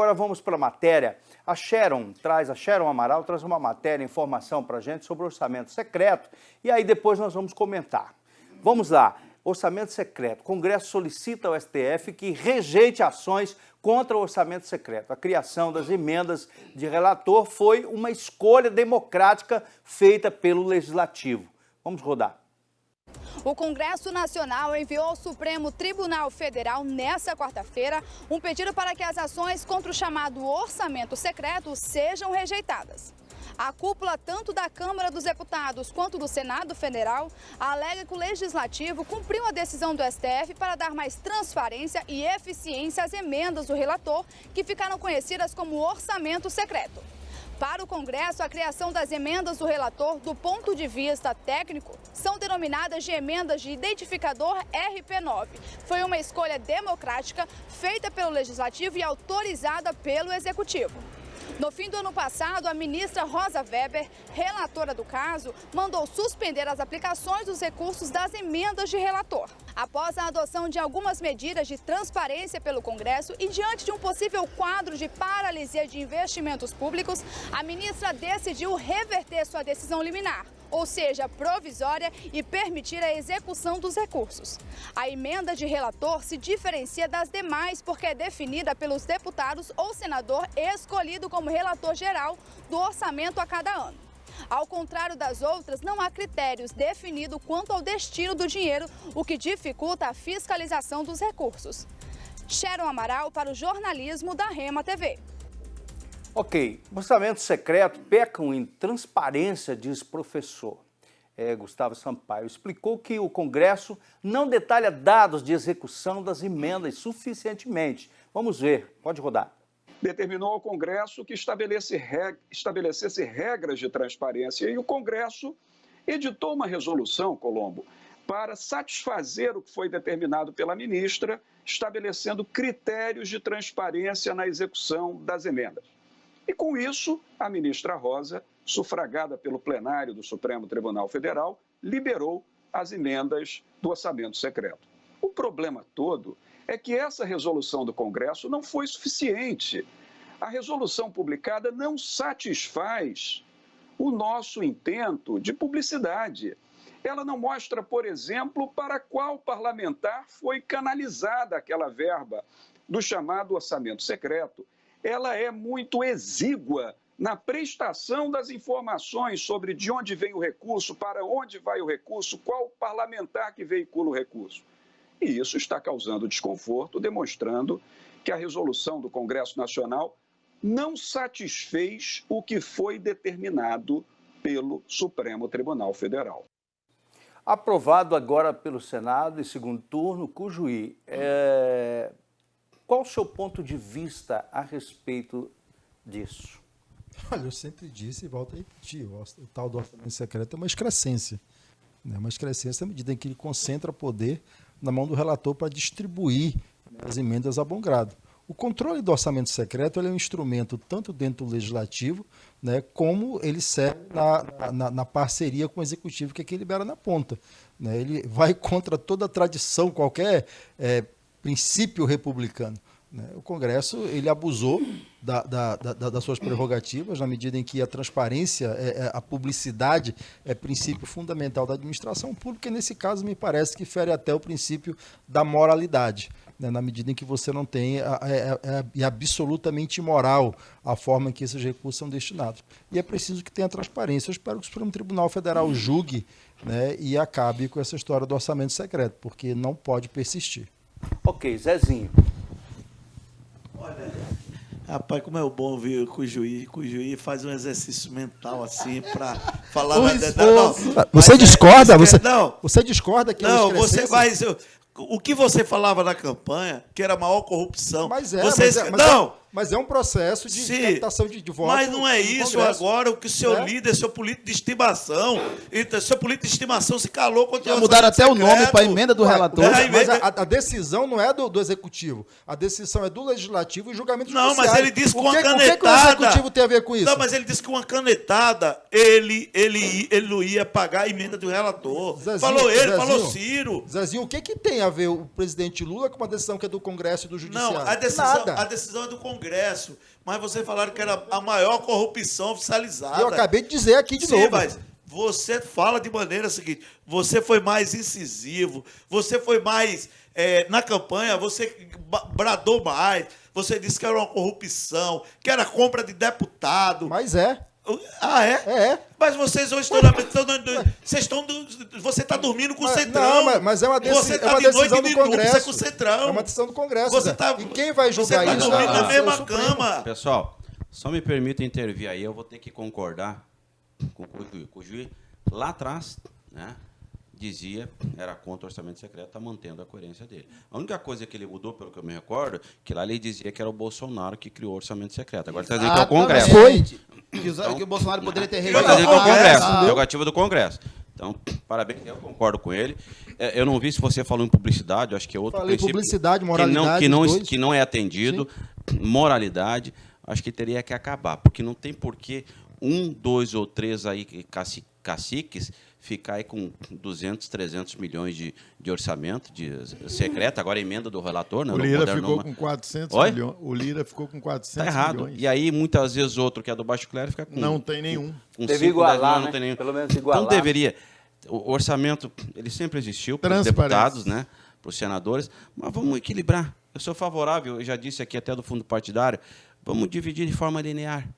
agora vamos para a matéria. A Sharon Amaral traz uma matéria, informação para a gente sobre o orçamento secreto, e aí depois nós vamos comentar. Vamos lá. Orçamento secreto. O Congresso solicita ao STF que rejeite ações contra o orçamento secreto. A criação das emendas de relator foi uma escolha democrática feita pelo Legislativo. Vamos rodar. O Congresso Nacional enviou ao Supremo Tribunal Federal, nesta quarta-feira, um pedido para que as ações contra o chamado orçamento secreto sejam rejeitadas. A cúpula, tanto da Câmara dos Deputados quanto do Senado Federal, alega que o Legislativo cumpriu a decisão do STF para dar mais transparência e eficiência às emendas do relator, que ficaram conhecidas como orçamento secreto. Para o Congresso, a criação das emendas do relator, do ponto de vista técnico, são denominadas de emendas de identificador RP9. Foi uma escolha democrática feita pelo Legislativo e autorizada pelo Executivo. No fim do ano passado, a ministra Rosa Weber, relatora do caso, mandou suspender as aplicações dos recursos das emendas de relator. Após a adoção de algumas medidas de transparência pelo Congresso e diante de um possível quadro de paralisia de investimentos públicos, a ministra decidiu reverter sua decisão liminar, ou seja, provisória, e permitir a execução dos recursos. A emenda de relator se diferencia das demais porque é definida pelos deputados ou senador escolhido como relator geral do orçamento a cada ano. Ao contrário das outras, não há critérios definidos quanto ao destino do dinheiro, o que dificulta a fiscalização dos recursos. Sharon Amaral para o jornalismo da Rema TV. Ok, orçamento secreto pecam em transparência, diz professor. Gustavo Sampaio explicou que o Congresso não detalha dados de execução das emendas suficientemente. Vamos ver, pode rodar. Determinou ao Congresso que estabelecesse regras de transparência e o Congresso editou uma resolução, Colombo, para satisfazer o que foi determinado pela ministra, estabelecendo critérios de transparência na execução das emendas. E com isso, a ministra Rosa, sufragada pelo plenário do Supremo Tribunal Federal, liberou as emendas do orçamento secreto. O problema todo é que essa resolução do Congresso não foi suficiente. A resolução publicada não satisfaz o nosso intento de publicidade. Ela não mostra, por exemplo, para qual parlamentar foi canalizada aquela verba do chamado orçamento secreto. Ela é muito exígua na prestação das informações sobre de onde vem o recurso, para onde vai o recurso, qual parlamentar que veicula o recurso. E isso está causando desconforto, demonstrando que a resolução do Congresso Nacional não satisfez o que foi determinado pelo Supremo Tribunal Federal. Aprovado agora pelo Senado em segundo turno, Cujuí, qual o seu ponto de vista a respeito disso? Olha, eu sempre disse e volto a repetir, o tal do orçamento secreto é uma excrescência. Uma excrescência à medida em que ele concentra poder na mão do relator para distribuir as emendas a bom grado. O controle do orçamento secreto ele é um instrumento tanto dentro do legislativo, como ele serve na parceria com o executivo, que é quem libera na ponta. Ele vai contra toda a tradição, qualquer princípio republicano. O Congresso ele abusou das suas prerrogativas na medida em que a transparência, a publicidade é princípio fundamental da administração pública e, nesse caso, me parece que fere até o princípio da moralidade, na medida em que você não tem, é absolutamente imoral a forma em que esses recursos são destinados. E é preciso que tenha transparência. Eu espero que o Supremo Tribunal Federal julgue e acabe com essa história do orçamento secreto, porque não pode persistir. Ok, Zezinho. Olha, rapaz, como é bom ver o Cujuí. Cujuí faz um exercício mental assim para falar na verdade. Você discorda? Não. Você discorda que não, você vai. O que você falava na campanha, que era a maior corrupção. Mas é um processo de captação de votos. Mas não é isso agora, o que o seu líder, seu político de estimação, seu político de estimação se calou contra o mudaram até secreto. O nome para a emenda do relator. Mas a decisão não é do executivo. A decisão é do legislativo e julgamento judiciário. Não, mas ele disse que uma canetada... O que o executivo tem a ver com isso? Não, mas ele disse que uma canetada, ele não ia pagar a emenda do relator. Falou Ciro. Zezinho, o que tem a ver o presidente Lula com uma decisão que é do Congresso e do Judiciário? Não, a decisão é do Congresso. Congresso, mas vocês falaram que era a maior corrupção oficializada. Eu acabei de dizer aqui de Sim, novo. mas você fala de maneira seguinte, você foi mais incisivo, você foi mais, na campanha, você bradou mais, você disse que era uma corrupção, que era compra de deputado. Mas é. Ah, é? É. Mas vocês hoje você está dormindo com o Centrão. Não, mas é uma, você tá é uma de noite decisão e do de núpcia Congresso. com o Centrão. É uma decisão do Congresso. Você Zé. tá, E quem vai julgar você isso? Você está dormindo na É o mesma Supremo. cama. Pessoal, só me permita intervir aí, eu vou ter que concordar com o juiz. Lá atrás, né, dizia, era contra o orçamento secreto, está mantendo a coerência dele. A única coisa que ele mudou, pelo que eu me recordo, que lá ele dizia que era o Bolsonaro que criou o orçamento secreto. Agora está dizendo que é o Congresso. Foi. Que o Bolsonaro poderia ter Agora está rejeitado. dizendo que é o Congresso, prerrogativa do Congresso. Então, parabéns, eu concordo com ele. Eu não vi se você falou em publicidade, eu acho que é outro Falei princípio publicidade, moralidade, que não é atendido. Moralidade, acho que teria que acabar, porque não tem porquê 1, 2 ou 3 aí caciques ficar aí com 200, 300 milhões de orçamento de secreto, agora a emenda do relator. Né, O Lira ficou com 400 Oi? milhões. O Lira ficou com 400 Está errado. milhões. E aí, muitas vezes, outro que é do baixo clero fica com... Não tem nenhum. Com Deve 5, 10 igualar, milhões, né? não tem nenhum. Pelo menos igualar. Então deveria. O orçamento, ele sempre existiu para os deputados, né, para os senadores, mas vamos equilibrar. Eu sou favorável, eu já disse aqui até do fundo partidário, vamos dividir de forma linear.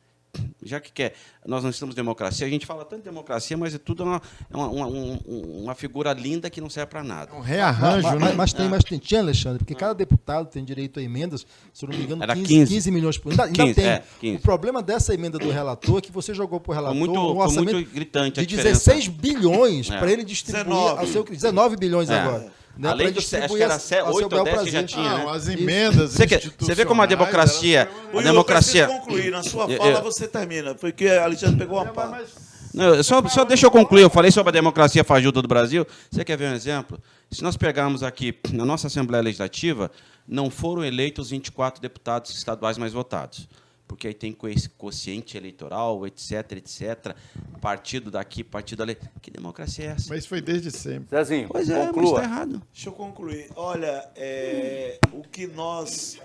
Já que nós não estamos em democracia, a gente fala tanto de democracia, mas é tudo uma figura linda que não serve para nada. Um rearranjo, né? Mas tinha, Alexandre, porque cada deputado tem direito a emendas, se eu não me engano, Era 15 milhões por ano. Ainda 15, tem. 15. O problema dessa emenda do relator é que você jogou para o relator um Foi orçamento muito gritante a de diferença. 16 bilhões para ele distribuir 19. ao seu... 19 bilhões É. agora. Né, Além pra de, acho que distribuir era ao seu 8 ou bel 10 que já prazer. tinha, né? Não, as emendas Você vê como a democracia... A Will, democracia... Eu preciso concluir. Na sua fala, você termina, porque a Alexandre pegou uma parte. Não, só deixa eu concluir. Eu falei sobre a democracia fajuta do Brasil. Você quer ver um exemplo? Se nós pegarmos aqui, na nossa Assembleia Legislativa, não foram eleitos 24 deputados estaduais mais votados. Porque aí tem quociente eleitoral, etc, etc. Partido daqui, partido ali. Que democracia é essa? Mas foi desde sempre. Zezinho, Pois é, mas conclua. está errado. Deixa eu concluir. Olha, o que nós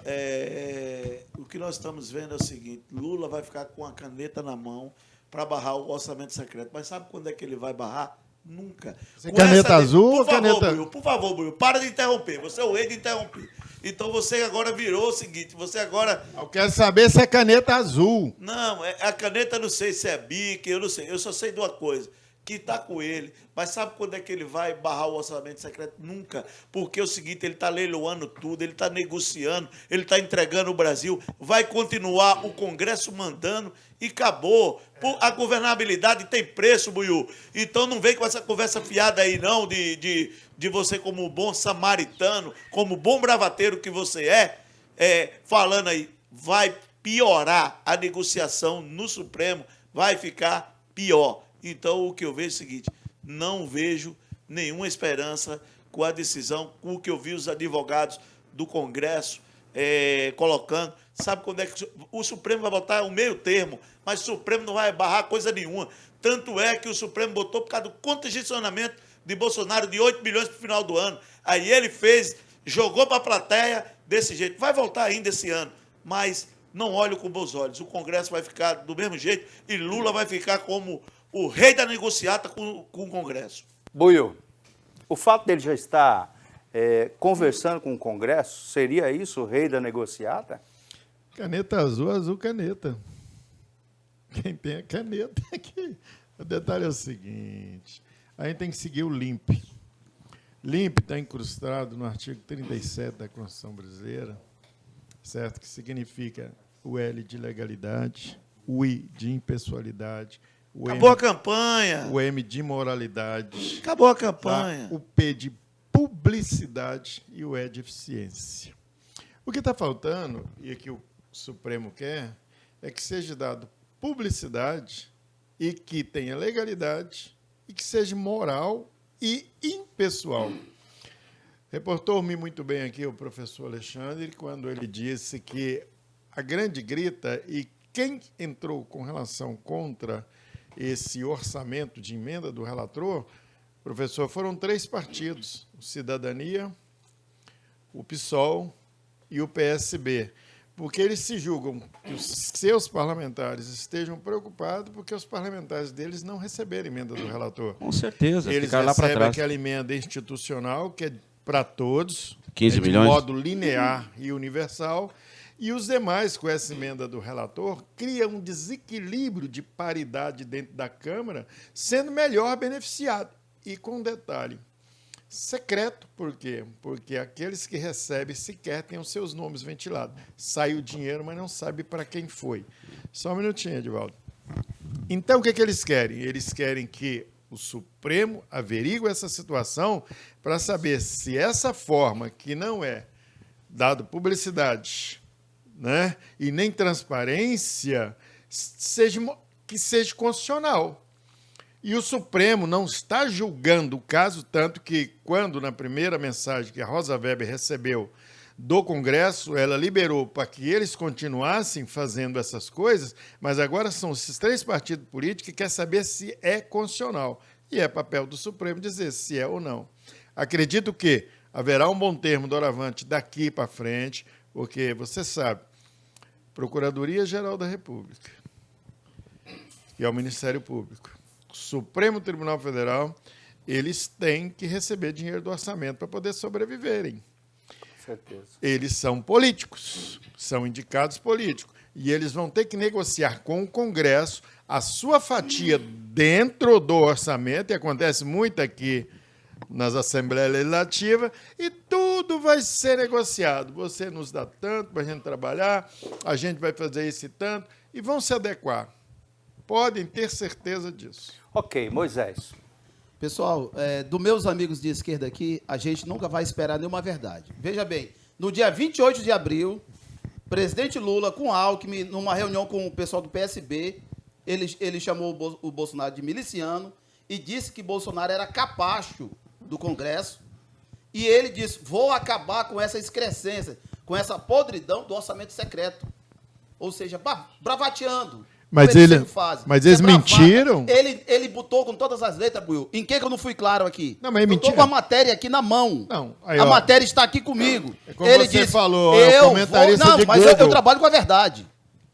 estamos vendo é o seguinte: Lula vai ficar com a caneta na mão para barrar o orçamento secreto. Mas sabe quando é que ele vai barrar? Nunca. Com Caneta azul por ou favor, caneta... Buiu, por favor, Buiu, para de interromper. Você é o rei de interromper. Então você agora virou o seguinte: você agora... Eu quero saber se é caneta azul. Não, a caneta não sei se é bique, eu não sei. Eu só sei de uma coisa, que está com ele. Mas sabe quando é que ele vai barrar o orçamento secreto? Nunca. Porque é o seguinte, ele está leiloando tudo, ele está negociando, ele está entregando o Brasil. Vai continuar o Congresso mandando e acabou. A governabilidade tem preço, Buiú. Então não vem com essa conversa fiada aí, não, de você como bom samaritano, como bom bravateiro que você falando aí, vai piorar a negociação no Supremo, vai ficar pior. Então, o que eu vejo é o seguinte: não vejo nenhuma esperança com a decisão, com o que eu vi os advogados do Congresso colocando. Sabe quando é que o Supremo vai botar o meio termo, mas o Supremo não vai barrar coisa nenhuma. Tanto é que o Supremo botou por causa do congestionamento de Bolsonaro de 8 milhões para o final do ano. Aí ele jogou para a plateia desse jeito. Vai voltar ainda esse ano, mas não olho com bons olhos. O Congresso vai ficar do mesmo jeito e Lula vai ficar como o rei da negociata com o Congresso. Buiu, o fato dele já estar conversando com o Congresso, seria isso o rei da negociata? Caneta azul, azul caneta. Quem tem a caneta aqui. O detalhe é o seguinte: a gente tem que seguir o LIMP. LIMP está incrustado no artigo 37 da Constituição Brasileira, certo? Que significa o L de legalidade, o I de impessoalidade, Acabou a campanha. O M de moralidade. Acabou a campanha. Tá? O P de publicidade e o E de eficiência. O que está faltando, e que o Supremo quer, é que seja dado publicidade e que tenha legalidade e que seja moral e impessoal. Reportou-me muito bem aqui o professor Alexandre quando ele disse que a grande grita e quem entrou com relação contra esse orçamento de emenda do relator, professor, foram 3 partidos: o Cidadania, o PSOL e o PSB. Porque eles se julgam que os seus parlamentares estejam preocupados porque os parlamentares deles não receberam emenda do relator. Com certeza, Eles ficar lá para recebem trás. aquela emenda institucional, que é para todos, 15 de milhões. modo linear e universal, e os demais, com essa emenda do relator, criam um desequilíbrio de paridade dentro da Câmara, sendo melhor beneficiado. E com um detalhe, secreto, por quê? Porque aqueles que recebem sequer têm os seus nomes ventilados. Sai o dinheiro, mas não sabe para quem foi. Só um minutinho, Edivaldo. Então, o que eles querem? Eles querem que o Supremo averigue essa situação para saber se essa forma, que não é dado publicidade, né, e nem transparência, que seja constitucional. E o Supremo não está julgando o caso, tanto que, quando, na primeira mensagem que a Rosa Weber recebeu do Congresso, ela liberou para que eles continuassem fazendo essas coisas, mas agora são esses 3 partidos políticos que querem saber se é constitucional. E é papel do Supremo dizer se é ou não. Acredito que haverá um bom termo doravante daqui para frente, porque, você sabe, Procuradoria-Geral da República, que é o Ministério Público, Supremo Tribunal Federal, eles têm que receber dinheiro do orçamento para poder sobreviverem. Com certeza. Eles são políticos, são indicados políticos, e eles vão ter que negociar com o Congresso a sua fatia dentro do orçamento, e acontece muito aqui nas Assembleias Legislativas, e tudo vai ser negociado. Você nos dá tanto para a gente trabalhar, a gente vai fazer isso e tanto, e vão se adequar. Podem ter certeza disso. Ok, Moisés. Pessoal, dos meus amigos de esquerda aqui, a gente nunca vai esperar nenhuma verdade. Veja bem, no dia 28 de abril, presidente Lula, com Alckmin, numa reunião com o pessoal do PSB, ele chamou o Bolsonaro de miliciano e disse que Bolsonaro era capacho do Congresso. E ele disse, vou acabar com essa excrescência, com essa podridão do orçamento secreto. Ou seja, bravateando. Mas eles mentiram? Ele botou com todas as letras, Buiu. Em que eu não fui claro aqui? Não, mas é eu mentira. tô com a matéria aqui na mão. Não, aí, a matéria está aqui comigo. É como ele você disse, falou, é o comentarista não, de mas Google. eu trabalho com a verdade.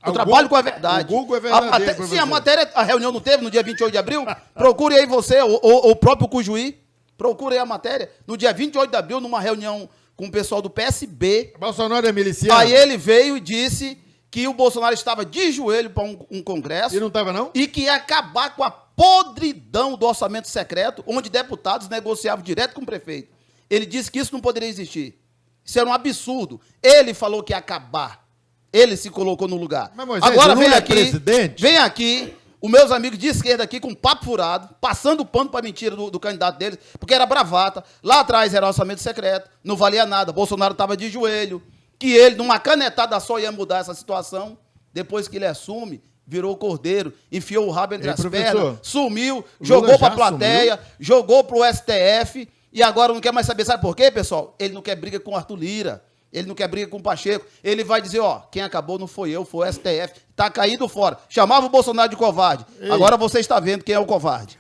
Eu trabalho com a verdade. O Google é verdadeiro pra Sim, você. a matéria, a reunião não teve no dia 28 de abril? Procure aí você, o próprio Cujuí. Procure aí a matéria. No dia 28 de abril, numa reunião com o pessoal do PSB. Bolsonaro é miliciano? Aí ele veio e disse que o Bolsonaro estava de joelho para um congresso. E não estava, não? E que ia acabar com a podridão do orçamento secreto, onde deputados negociavam direto com o prefeito. Ele disse que isso não poderia existir. Isso era um absurdo. Ele falou que ia acabar. Ele se colocou no lugar. Mas, Moisés, agora Lula vem é aqui, presidente? vem aqui, os meus amigos de esquerda aqui com papo furado, passando pano para mentira do candidato deles, porque era bravata. Lá atrás era orçamento secreto, não valia nada. Bolsonaro estava de joelho. Que ele, numa canetada só, ia mudar essa situação. Depois que ele assume, virou cordeiro, enfiou o rabo entre as pernas, sumiu, jogou para a plateia, jogou para o STF, e agora não quer mais saber. Sabe por quê, pessoal? Ele não quer briga com o Arthur Lira, ele não quer briga com o Pacheco. Ele vai dizer, ó, quem acabou não foi eu, foi o STF. Tá caído fora. Chamava o Bolsonaro de covarde. Agora você está vendo quem é o covarde.